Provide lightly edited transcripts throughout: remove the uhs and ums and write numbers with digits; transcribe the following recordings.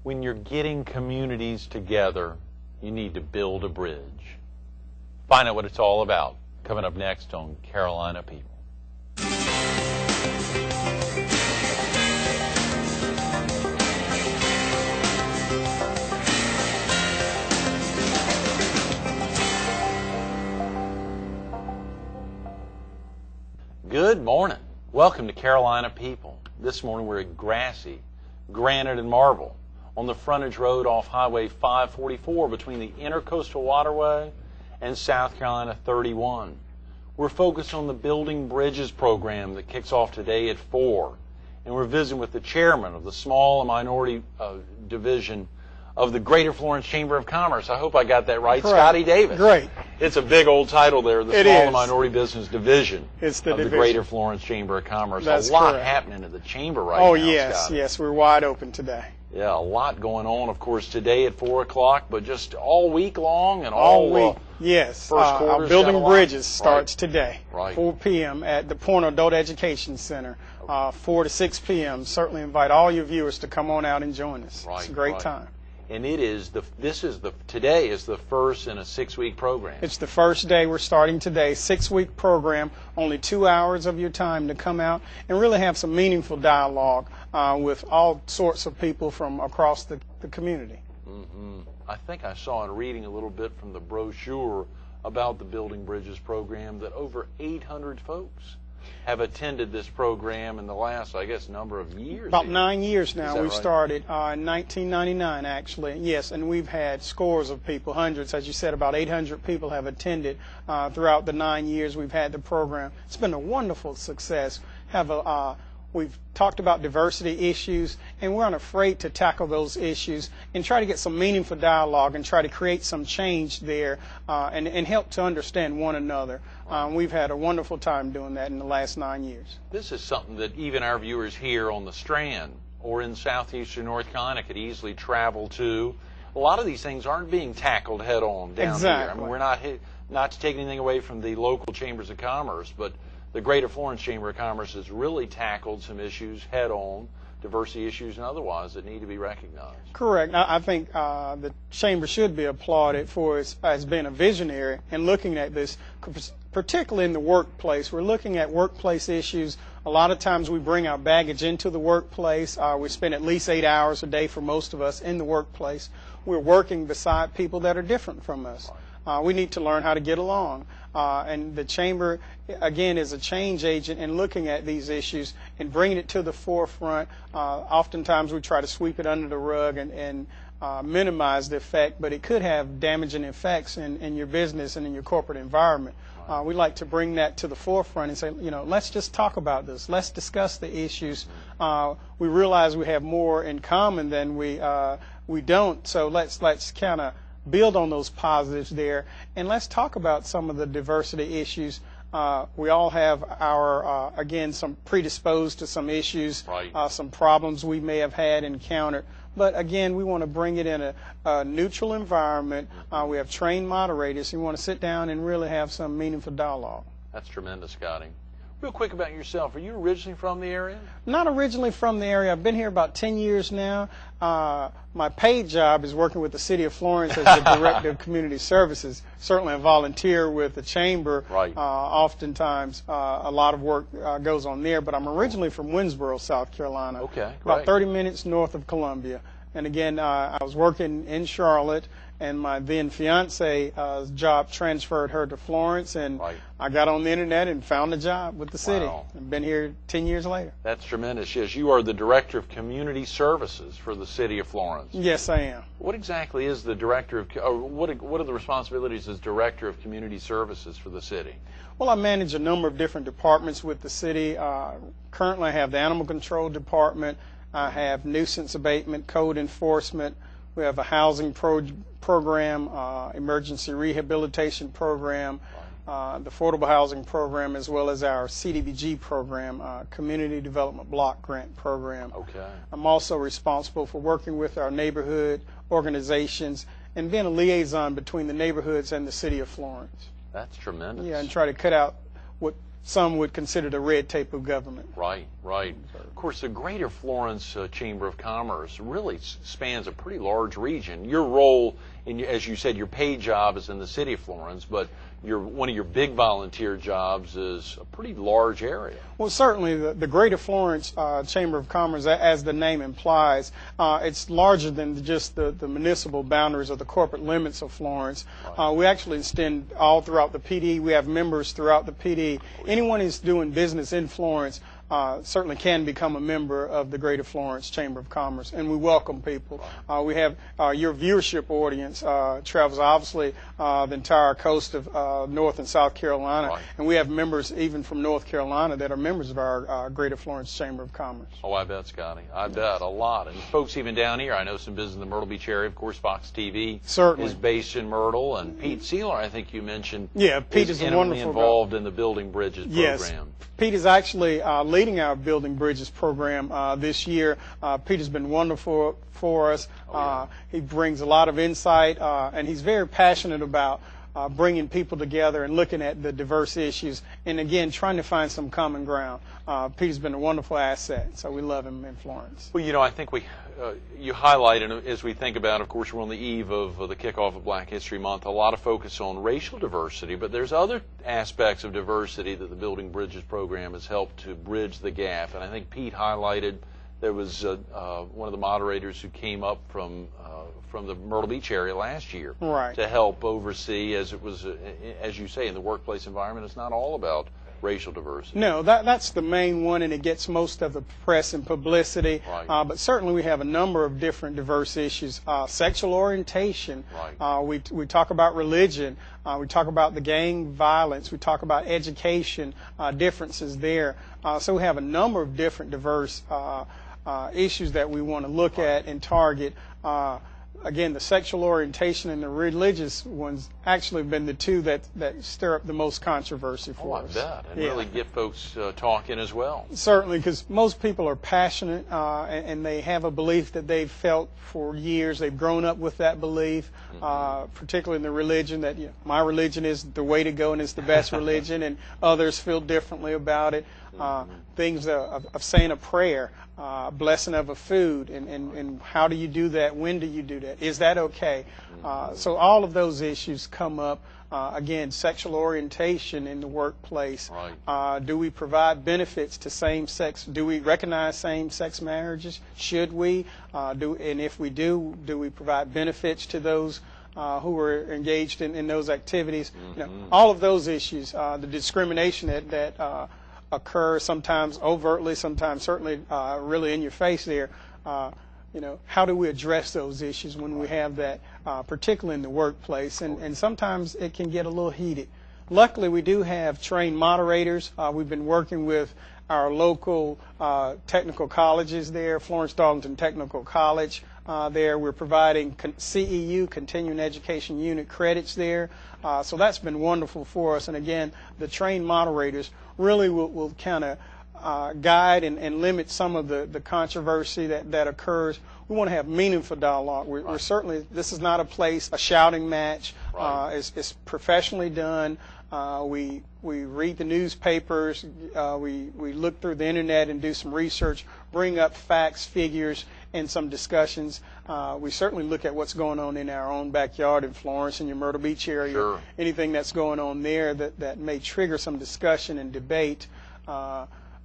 When you're getting communities together, you need to build a bridge. Find out what it's all about coming up next on Carolina People. Good morning. Welcome to Carolina People. This morning we're at grassy granite and marble on the frontage road off Highway 544 between the Intercoastal Waterway and South Carolina 31. We're focused on the Building Bridges program that kicks off today at 4. And we're visiting with the chairman of the Small and Minority Division of the Greater Florence Chamber of Commerce. I hope I got that right. Correct. Scottie Davis. Great. It's a big old title there, the Small and Minority Business Division of the Greater Florence Chamber of Commerce. That's a lot correct. happening at the chamber right now, yes, Scottie. yes, we're wide open today. Yeah, a lot going on, of course, today at 4 o'clock, but just all week long and all week. Yes, first our quarter's Building got a lot. Bridges starts Right. today, Right. 4 p.m. at the Point Adult Education Center, 4 to 6 p.m. Certainly invite all your viewers to come on out and join us. Right, It's a great right. time. And today is the first in a 6-week program. It's the first day we're starting today, 6-week program, only 2 hours of your time to come out and really have some meaningful dialogue with all sorts of people from across the community. Mm-hmm. I think I saw in reading a little bit from the brochure about the Building Bridges program that over 800 folks have attended this program in the last, I guess, number of years. About 9 years now. We right? started in 1999, actually. Yes, and we've had scores of people, hundreds, as you said, about 800 people have attended throughout the 9 years we've had the program. It's been a wonderful success. We've talked about diversity issues, and we're unafraid to tackle those issues and try to get some meaningful dialogue and try to create some change there and help to understand one another. We've had a wonderful time doing that in the last 9 years. This is something that even our viewers here on the Strand or in southeastern North Carolina could easily travel to. A lot of these things aren't being tackled head on down here. I mean, we're not to take anything away from the local chambers of commerce, but the Greater Florence Chamber of Commerce has really tackled some issues head on, diversity issues and otherwise, that need to be recognized. Correct. I think the chamber should be applauded for as being a visionary and looking at this, particularly in the workplace. We're looking at workplace issues. A lot of times we bring our baggage into the workplace. We spend at least 8 hours a day for most of us in the workplace. We're working beside people that are different from us. We need to learn how to get along. And the chamber, again, is a change agent in looking at these issues and bringing it to the forefront. Oftentimes we try to sweep it under the rug and minimize the effect, but it could have damaging effects in your business and in your corporate environment. We like to bring that to the forefront and say, let's just talk about this. Let's discuss the issues. We realize we have more in common than we don't, so let's kind of build on those positives there, and let's talk about some of the diversity issues. We all have again, some predisposed to some issues, right. Some problems we may have encountered. But again, we want to bring it in a neutral environment. We have trained moderators who want to sit down and really have some meaningful dialogue. That's tremendous, Scottie. Real quick about yourself. Are you originally from the area? Not originally from the area. I've been here about 10 years now. My paid job is working with the City of Florence as the Director of Community Services. Certainly I volunteer with the Chamber. Right. Oftentimes a lot of work goes on there, but I'm originally from Winsboro, South Carolina. Okay, About great. 30 minutes north of Columbia. And again, I was working in Charlotte, and my then fiance job transferred her to Florence, and right. I got on the internet and found a job with the city. Wow. I've been here 10 years later. That's tremendous. Yes, you are the Director of Community Services for the City of Florence. Yes, I am. What exactly is the Director of, or what are the responsibilities as Director of Community Services for the city? Well, I manage a number of different departments with the city. Currently, I have the Animal Control Department. I have nuisance abatement, code enforcement. We have a housing program, emergency rehabilitation program, the affordable housing program, as well as our CDBG program, Community Development Block Grant program. Okay. I'm also responsible for working with our neighborhood organizations and being a liaison between the neighborhoods and the City of Florence. That's tremendous. Yeah, and try to cut out what some would consider the red tape of government. Right, right. Of course, the Greater Florence Chamber of Commerce really spans a pretty large region. Your role, as you said, your paid job is in the city of Florence, but one of your big volunteer jobs is a pretty large area. Well, certainly the Greater Florence Chamber of Commerce, as the name implies, it's larger than just the municipal boundaries or the corporate limits of Florence. Right. We actually extend all throughout the PD. We have members throughout the PD. Anyone who's doing business in Florence certainly can become a member of the Greater Florence Chamber of Commerce, and we welcome people. We have your viewership audience travels obviously the entire coast of North and South Carolina, right. and we have members even from North Carolina that are members of our Greater Florence Chamber of Commerce. Oh, I bet, Scotty. I bet a lot. And folks even down here, I know some business in the Myrtle Beach area. Of course, Fox TV certainly is based in Myrtle, and Pete Sealer, I think you mentioned, yeah, Pete is intimately wonderful involved in the Building Bridges program. Yes. Pete is actually leading our Building Bridges program this year. Pete has been wonderful for us. He brings a lot of insight, and he's very passionate about bringing people together and looking at the diverse issues, and again, trying to find some common ground. Pete's been a wonderful asset, so we love him in Florence. Well, I think you highlighted, as we think about, of course, we're on the eve of the kickoff of Black History Month, a lot of focus on racial diversity, but there's other aspects of diversity that the Building Bridges program has helped to bridge the gap, and I think Pete highlighted there was one of the moderators who came up from the Myrtle Beach area last year, right, to help oversee, as it was, as you say, in the workplace environment, it's not all about racial diversity. No, that's the main one, and it gets most of the press and publicity. Right. But certainly we have a number of different diverse issues. Sexual orientation. Right. We talk about religion. We talk about the gang violence. We talk about education, differences there. So we have a number of different diverse issues that we want to look at and target. Again, the sexual orientation and the religious ones actually have been the two that stir up the most controversy for us. I bet, and really get folks talking as well. Certainly, because most people are passionate and they have a belief that they've felt for years. They've grown up with that belief, particularly in the religion, that my religion is the way to go and it's the best religion, and others feel differently about it. Things of saying a prayer, blessing of a food, and how do you do that? When do you do that? Is that okay? So all of those issues come up. Again, sexual orientation in the workplace. Right. Do we provide benefits to same-sex? Do we recognize same-sex marriages? Should we? And if we do we provide benefits to those who are engaged in those activities? All of those issues, the discrimination that occur sometimes overtly, sometimes certainly really in your face there. How do we address those issues when we have that, particularly in the workplace? And sometimes it can get a little heated. Luckily, we do have trained moderators. We've been working with our local technical colleges there, Florence Darlington Technical College there. We're providing CEU, Continuing Education Unit credits there. So that's been wonderful for us. And again, the trained moderators really will kind of guide and limit some of the controversy that occurs. We want to have meaningful dialogue. We're certainly, this is not a shouting match. Right. It's professionally done. We read the newspapers. We look through the internet and do some research, bring up facts, figures, and some discussions. We certainly look at what's going on in our own backyard in Florence and your Myrtle Beach area. Sure. Anything that's going on there that may trigger some discussion and debate.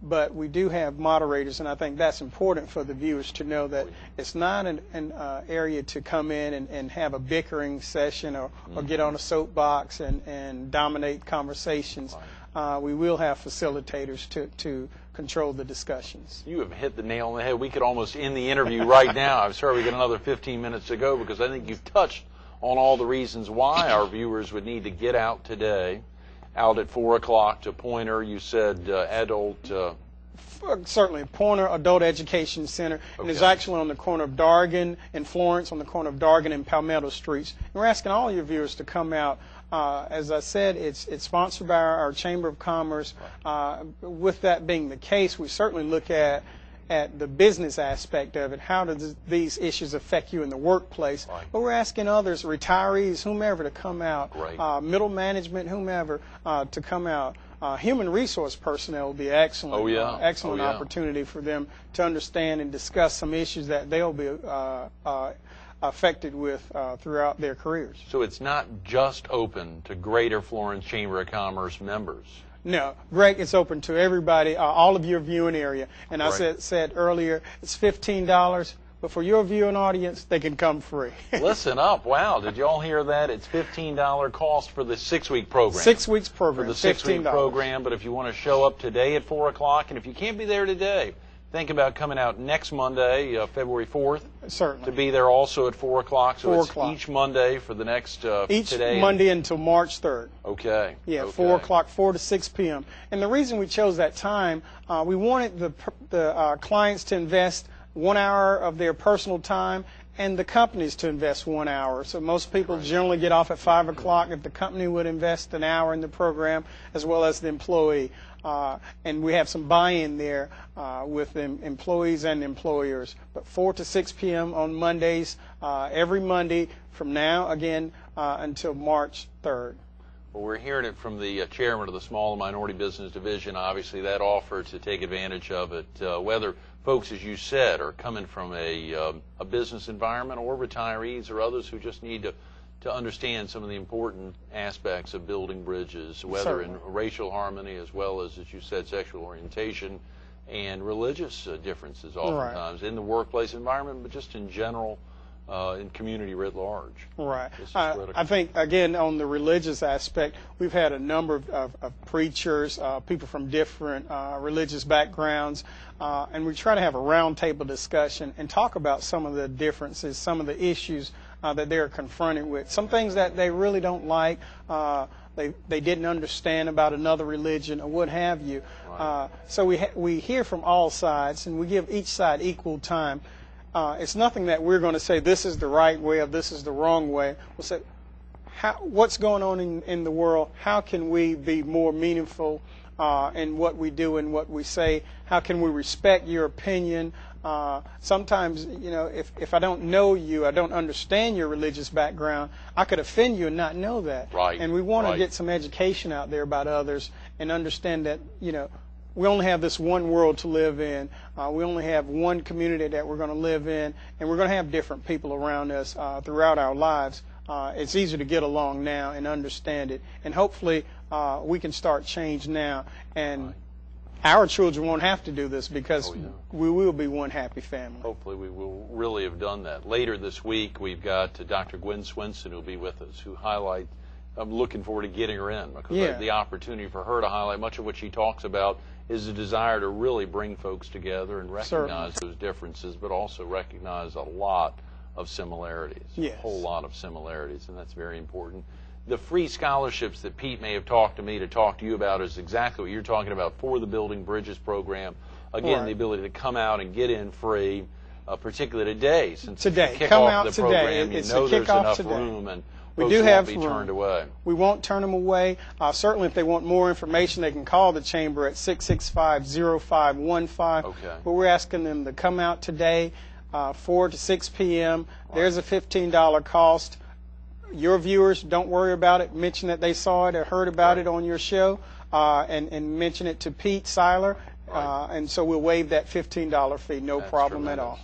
But we do have moderators, and I think that's important for the viewers to know that it's not an area to come in and have a bickering session or get on a soapbox and dominate conversations. We will have facilitators to control the discussions. You have hit the nail on the head. We could almost end the interview right now. I'm sorry we got another 15 minutes to go, because I think you've touched on all the reasons why our viewers would need to get out today. Out at 4 o'clock to Pointer, you said adult... Certainly, Pointer Adult Education Center. Okay. And it's actually on the corner of Dargan and Florence, on the corner of Dargan and Palmetto Streets. And we're asking all your viewers to come out. As I said, it's sponsored by our Chamber of Commerce. With that being the case, we certainly look at the business aspect of it. How do these issues affect you in the workplace? Right. But we're asking others, retirees, whomever, to come out, middle management, whomever, to come out. Human resource personnel will be excellent. Oh, yeah. Excellent Oh, yeah. opportunity for them to understand and discuss some issues that they'll be affected with throughout their careers. So it's not just open to Greater Florence Chamber of Commerce members. No, Greg, it's open to everybody, all of your viewing area. And Right. I said earlier, it's $15, but for your viewing audience, they can come free. Listen up. Wow. Did you all hear that? It's $15 cost for the 6-week program. 6 weeks program, For the 6-week $15. program, but if you want to show up today at 4 o'clock, and if you can't be there today, think about coming out next Monday, February 4th, Certainly. to be there also at 4 o'clock. So 4 it's o'clock. each Monday for the next Each today. Monday until March 3rd. Okay. Yeah, Okay. 4 o'clock, 4 to 6 p.m. And the reason we chose that time, we wanted the clients to invest 1 hour of their personal time and the companies to invest 1 hour. So most people generally get off at 5 o'clock. If the company would invest an hour in the program, as well as the employee. And we have some buy-in there with the employees and employers. But 4 to 6 p.m. on Mondays, every Monday from now, again, until March 3rd. Well, we're hearing it from the chairman of the Small and Minority Business Division. Obviously, that offer to take advantage of it, whether folks, as you said, are coming from a business environment or retirees or others who just need to understand some of the important aspects of building bridges, whether in racial harmony as well as you said, sexual orientation and religious differences oftentimes in the workplace environment, but just in general in community writ large. Right. This is critical. I think, again, on the religious aspect, we've had a number of preachers, people from different religious backgrounds, and we try to have a roundtable discussion and talk about some of the differences, some of the issues that they're confronted with, some things that they really don't like, they didn't understand about another religion or what have you. Right. So we hear from all sides, and we give each side equal time. It's nothing that we're going to say this is the right way or this is the wrong way. We'll say, what's going on in the world? How can we be more meaningful in what we do and what we say? How can we respect your opinion? Sometimes, if I don't know you, I don't understand your religious background, I could offend you and not know that. Right. And we want Right. to get some education out there about others and understand that, we only have this one world to live in. We only have one community that we're going to live in, and we're going to have different people around us throughout our lives. It's easier to get along now and understand it, and hopefully we can start change now, and our children won't have to do this because we will be one happy family. Hopefully we will really have done that. Later this week, we've got Dr. Gwen Swinson who will be with us, who highlight. I'm looking forward to getting her in because the opportunity for her to highlight much of what she talks about is the desire to really bring folks together and recognize those differences, but also recognize a lot of similarities, a whole lot of similarities, and that's very important. The free scholarships that Pete may have talked to me to talk to you about is exactly what you're talking about for the Building Bridges program. Again, the ability to come out and get in free, particularly today, since it's the kickoff of the program. You know there's enough room, and we folks do have won't be turned away. We won't turn them away. Certainly, if they want more information, they can call the chamber at 665-0515. Okay. But we're asking them to come out today, 4 to 6 p.m. There's a $15 cost. Your viewers, don't worry about it. Mention that they saw it or heard about it on your show, and mention it to Pete Seiler, and so we'll waive that $15 fee. No problem at all.